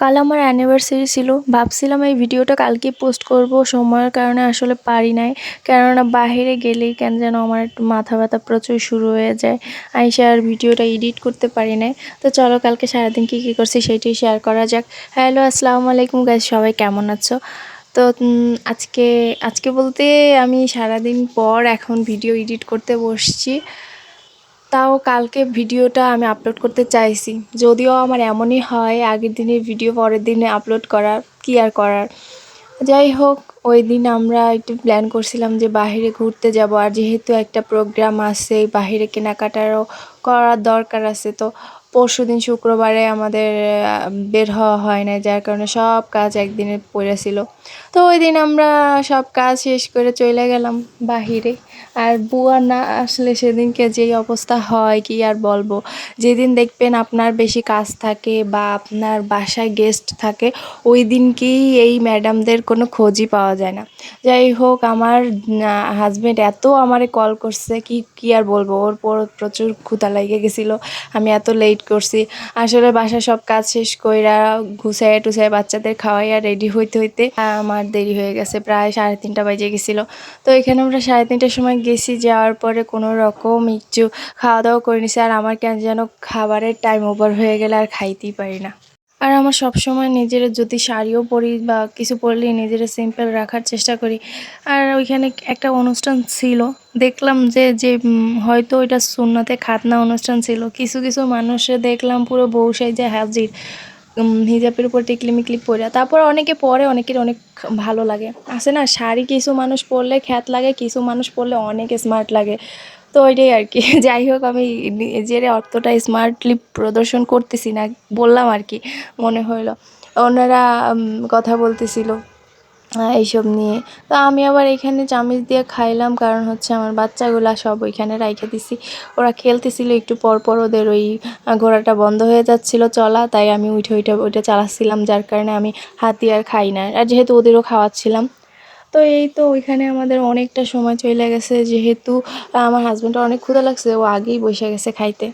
কাল আমার অ্যানিভার্সারি ছিল, ভাবছিলাম এই ভিডিওটা কালকে পোস্ট করব, সময়ের কারণে আসলে পারি নাই। কেননা বাইরে গেলেই কেন যেন আমার একটু মাথা ব্যথা প্রচুর শুরু হয়ে যায়, আইসা আর ভিডিওটা এডিট করতে পারি নাই। তো চলো কালকে সারাদিন কী কী করছি সেইটাই শেয়ার করা যাক। হ্যালো, আসসালামু আলাইকুম গাইস, সবাই কেমন আছো? তো আজকে আজকে বলতে আমি সারাদিন পর এখন ভিডিও এডিট করতে বসছি। তাও কালকে ভিডিওটা আমি আপলোড করতে চাইছি, যদিও আমার এমনই হয় আগের দিনের ভিডিও পরের দিনে আপলোড করার, কি আর করার। যাই হোক, ওই দিন আমরা একটু প্ল্যান করছিলাম যে বাইরে ঘুরতে যাব, আর যেহেতু একটা প্রোগ্রাম আছে বাইরে কেনাকাটারও করার দরকার আছে, তো পরশুদিন শুক্রবারে আমাদের বের হওয়া হয় না, যার কারণে সব কাজ একদিনে পড়েছিল। তো ওই দিন আমরা সব কাজ শেষ করে চলে গেলাম বাহিরে। আর বুয়া না আসলে সেদিনকে যেই অবস্থা হয় কি আর বলবো। যেদিন দেখবেন আপনার বেশি কাজ থাকে বা আপনার বাসায় গেস্ট থাকে, ওই দিনকেই এই ম্যাডামদের কোনো খোঁজই পাওয়া যায় না। যাই হোক, আমার হাজব্যান্ড এত আমারে কল করছে, কি কি আর বলবো, ওর পর প্রচুর ক্ষুধা লেগে গেছিলো। আমি এত লেট করছি, আসলে বাসায় সব কাজ শেষ কইরা গুছাইয়া টুছাইয়া বাচ্চাদের খাওয়াইয়া রেডি হইতে হইতে আমার দেরি হয়ে গেছে, প্রায় 3:30 বাজে গেছিলো। তো এখানে আমরা 3:30টার সময় গেছি, যাওয়ার পরে কোনো রকম একটু খাওয়া দাওয়া করে নিছি। আর আমার কেন যেন খাবারের টাইম ওভার হয়ে গেলে আর খাইতেই পারি না। আর আমার সবসময় নিজের যদি শাড়িও পরি বা কিছু পরলে নিজের সিম্পল রাখার চেষ্টা করি। আর ওইখানে একটা অনুষ্ঠান ছিল, দেখলাম যে যে হয়তো ওইটা সুন্নতে খাতনা অনুষ্ঠান ছিল। কিছু কিছু মানুষে দেখলাম পুরো বউ সাইজে হাজির, হিজাবের উপর টিকলি মিকলি পরে। তারপর অনেকে পরে, অনেকের অনেক ভালো লাগে। আছে না, শাড়ি কিছু মানুষ পরলে খ্যাত লাগে, কিছু মানুষ পরলে অনেক স্মার্ট লাগে। তো ওইটাই আর কি। যাই হোক, আমি নিজের অতটা স্মার্টলি প্রদর্শন করতেছি না, বললাম আর কি, মনে হইলো। ওনারা কথা বলতেছিল এইসব নিয়ে। তো আমি আবার এখানে চামিচ দিয়ে খাইলাম, কারণ হচ্ছে আমার বাচ্চাগুলা সব ওইখানে রাইখে দিছি। ওরা খেলতেছিল, একটু পর পর ওদের ওই ঘোড়াটা বন্ধ হয়ে যাচ্ছিল চলা, তাই আমি ওইটা চালাচ্ছিলাম, যার কারণে আমি হাতি আর খাই না, আর যেহেতু ওদেরও খাওয়াচ্ছিলাম। তো এই তো ওইখানে আমাদের অনেকটা সময় চলে গেছে, যেহেতু আমার হাজব্যান্ডের অনেক ক্ষুধা লাগছে, ও আগেই বসে গেছে খাইতে।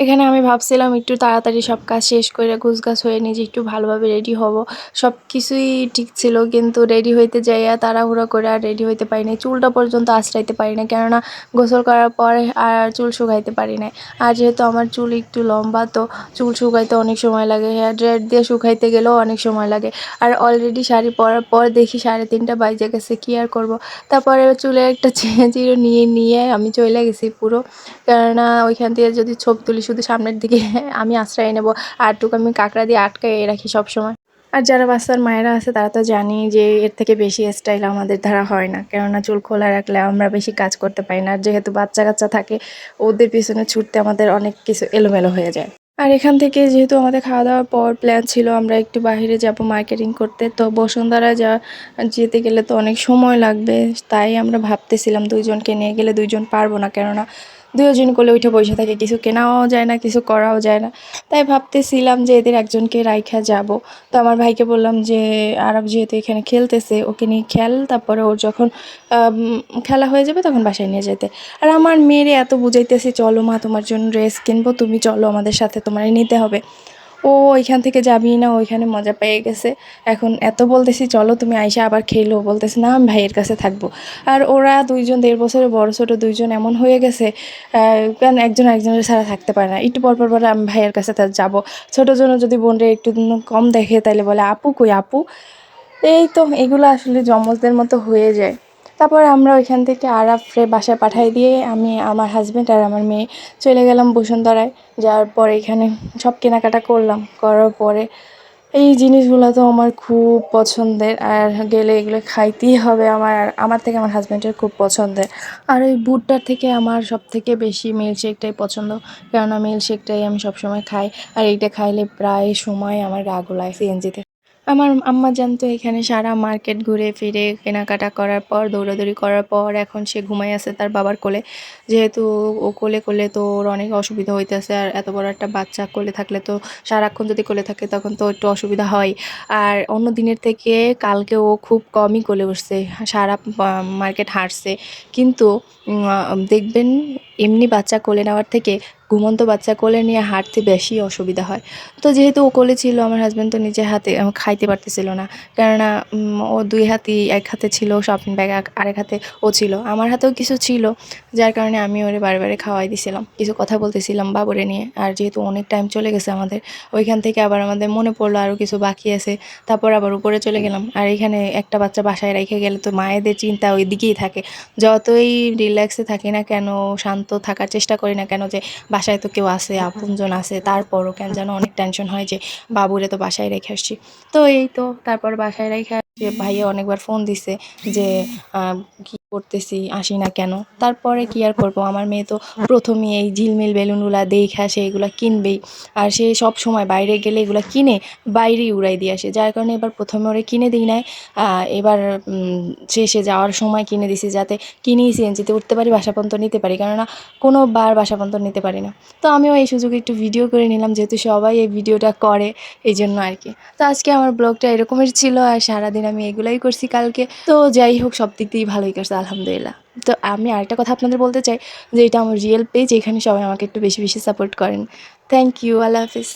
এখানে আমি ভাবছিলাম একটু তাড়াতাড়ি সব কাজ শেষ করে গোছগাছ হয়ে নিজে একটু ভালোভাবে রেডি হব, সব কিছুই ঠিক ছিল, কিন্তু রেডি হইতে যাইয়া তাড়াহুড়ো করে আর রেডি হইতে পারি নাই, চুলটা পর্যন্ত আঁচড়াইতে পারি না, কেননা গোসল করার পরে আর চুল শুকাইতে পারি না। আর যেহেতু আমার চুল একটু লম্বা, তো চুল শুকাইতে অনেক সময় লাগে, হেয়ার ড্রায়ার দিয়ে শুকাইতে গেলেও অনেক সময় লাগে। আর অলরেডি শাড়ি পরার পর দেখি 3:30 বাজে গেছে, কী আর করব। তারপরে চুলে একটা চিরো নিয়ে নিয়ে আমি চলে গেছি পুরো, কেননা ওইখান থেকে যদি ছবি তুলি শুধু সামনের দিকে আমি আশ্রয় নেব, আরটুকু আমি কাঁকড়া দিয়ে আটকাই রাখি সবসময়। আর যারা বাচ্চার মায়েরা আছে তারা তো জানি যে এর থেকে বেশি স্টাইল আমাদের দ্বারা হয় না, কেননা চুল খোলা রাখলে আমরা বেশি কাজ করতে পারি না, আর যেহেতু বাচ্চা কাচ্চা থাকে, ওদের পিছনে ছুটতে আমাদের অনেক কিছু এলোমেলো হয়ে যায়। আর এখান থেকে যেহেতু আমাদের খাওয়া দাওয়ার পর প্ল্যান ছিল আমরা একটু বাইরে যাব মার্কেটিং করতে, তো বসুন্ধরা যেতে গেলে তো অনেক সময় লাগবে, তাই আমরা ভাবতেছিলাম দুইজনকে নিয়ে গেলে দুইজন পারবো না, কেননা দুজন করলে উঠে বসে থাকে, কিছু কেনাও যায় না, কিছু করাও যায় না। তাই ভাবতেছিলাম যে এদের একজনকে রাইখা যাব। তো আমার ভাইকে বললাম যে আরব যেহেতু এখানে খেলতেছে, ওকে নিয়ে খেল, তারপরে ওর যখন খেলা হয়ে যাবে তখন বাসায় নিয়ে যেতে। আর আমার মেয়েরে এত বুঝাইতেছি, চলো মা তোমার জন্য ড্রেস কিনবো, তুমি চলো আমাদের সাথে, তোমার নিতে হবে। ও ওইখান থেকে যাবি না, ওইখানে মজা পেয়ে গেছে। এখন এত বলতেছি চলো তুমি আইসা আবার খেলো, বলতেছে না আমি ভাইয়ের কাছে থাকবো। আর ওরা দুইজন 1.5 বছরের বড় ছোটো দুইজন এমন হয়ে গেছে, কারণ একজন একজনের ছাড়া থাকতে পারে না, একটু পর পর পর আমি ভাইয়ের কাছে যাবো। ছোটোর জন্য যদি বোনরে একটু কম দেখে তাইলে বলে আপু কই আপু। এই তো এগুলো আসলে জমজদের মতো হয়ে যায়। তারপর আমরা ওইখান থেকে আরাফরে বাসায় পাঠিয়ে দিয়ে আমি, আমার হাজব্যান্ড আর আমার মেয়ে চলে গেলাম বসুন্ধরায়। যাওয়ার পর এখানে সব কেনাকাটা করলাম, করার পরে এই জিনিসগুলো তো আমার খুব পছন্দের, আর গেলে এগুলো খাইতেই হবে আমার, আর আমার থেকে আমার হাজব্যান্ডের খুব পছন্দের। আর ওই ভুট্টার থেকে আমার সব থেকে বেশি মিল্কশেকটাই পছন্দ, কেননা মিল্কশেকটাই আমি সবসময় খাই। আর এইটা খাইলে প্রায় সময় আমার গা গোলায় সিএনজিতে। আমার আম্মা জানতো এখানে সারা মার্কেট ঘুরে ফিরে কেনাকাটা করার পর, দৌড়াদৌড়ি করার পর এখন সে ঘুমাই আছে তার বাবার কোলে। যেহেতু ও কোলে কোলে তো ওর অনেক অসুবিধা হইতেছে, আর এত বড় একটা বাচ্চা কোলে থাকলে তো, সারাক্ষণ যদি কোলে থাকে তখন তো একটু অসুবিধা হয়। আর অন্য দিনের থেকে কালকে ও খুব কমই কোলে উঠছে, সারা মার্কেট হাঁটছে। কিন্তু দেখবেন এমনি বাচ্চা কোলে নেওয়ার থেকে ঘুমন্ত বাচ্চা কোলে নিয়ে হাঁটতে বেশি অসুবিধা হয়। তো যেহেতু ও কোলে ছিল, আমার হাজব্যান্ড তো নিজে হাতে খাইতে পারতেছিল না, কেননা ও 2 হাতেই, এক হাতে ছিল শপিং ব্যাগ, আরেক হাতে ও ছিল, আমার হাতেও কিছু ছিল, যার কারণে আমি ওরে বারে বারে খাওয়াই দিছিলাম, কিছু কথা বলতেছিলাম বাবুরে নিয়ে। আর যেহেতু অনেক টাইম চলে গেছে আমাদের, ওইখান থেকে আবার আমাদের মনে পড়লো আরও কিছু বাকি আছে, তারপর আবার উপরে চলে গেলাম। আর এখানে একটা বাচ্চা বাসায় রেখে গেলে তো মায়েদের চিন্তা ওই দিকেই থাকে, যতই রিল্যাক্সে থাকি না কেন, শান্ত থাকার চেষ্টা করি না কেন, যে বাসায় তো কেউ আছে, আপনজন আছে, তারপরও কেন যেন অনেক টেনশন হয় যে বাবুরে তো বাসায় রেখে আসছি। তো এই তো তারপর বাসায় রেখে আসছি, ভাইয়া অনেকবার ফোন দিছে যে কি করতেছি, আসি না কেন। তারপরে কি আর করবো, আমার মেয়ে তো প্রথমেই এই ঝিলমিল বেলুনগুলা দেখা সে এগুলা কিনবেই, আর সে সব সময় বাইরে গেলে এগুলা কিনে বাইরেই উড়াই দিয়ে আসে, যার কারণে এবার প্রথমে ওরে কিনে দিই নাই। এবার শেষে যাওয়ার সময় কিনে দিছি, যাতে কিনেই সিএনজিতে উঠতে পারি, বাসা পর্যন্ত নিতে পারি, কেননা কোনো বার বাসা পর্যন্ত নিতে পারি না। তো আমিও এই সুযোগে একটু ভিডিও করে নিলাম, যেহেতু সবাই এই ভিডিওটা করে, এই জন্য আর কি। তো আজকে আমার ব্লগটা এরকমের ছিল, আর সারাদিন আমি এগুলাই করছি কালকে। তো যাই হোক, সব দিক দিয়েই ভালোই করছে আলহামদুলিল্লাহ। তো আমি আরেকটা কথা আপনাদের বলতে চাই, যে এটা আমার রিয়েল পেজ, এখানে সবাই আমাকে একটু বেশি বেশি সাপোর্ট করেন। থ্যাংক ইউ, আল্লাহ হাফিজ।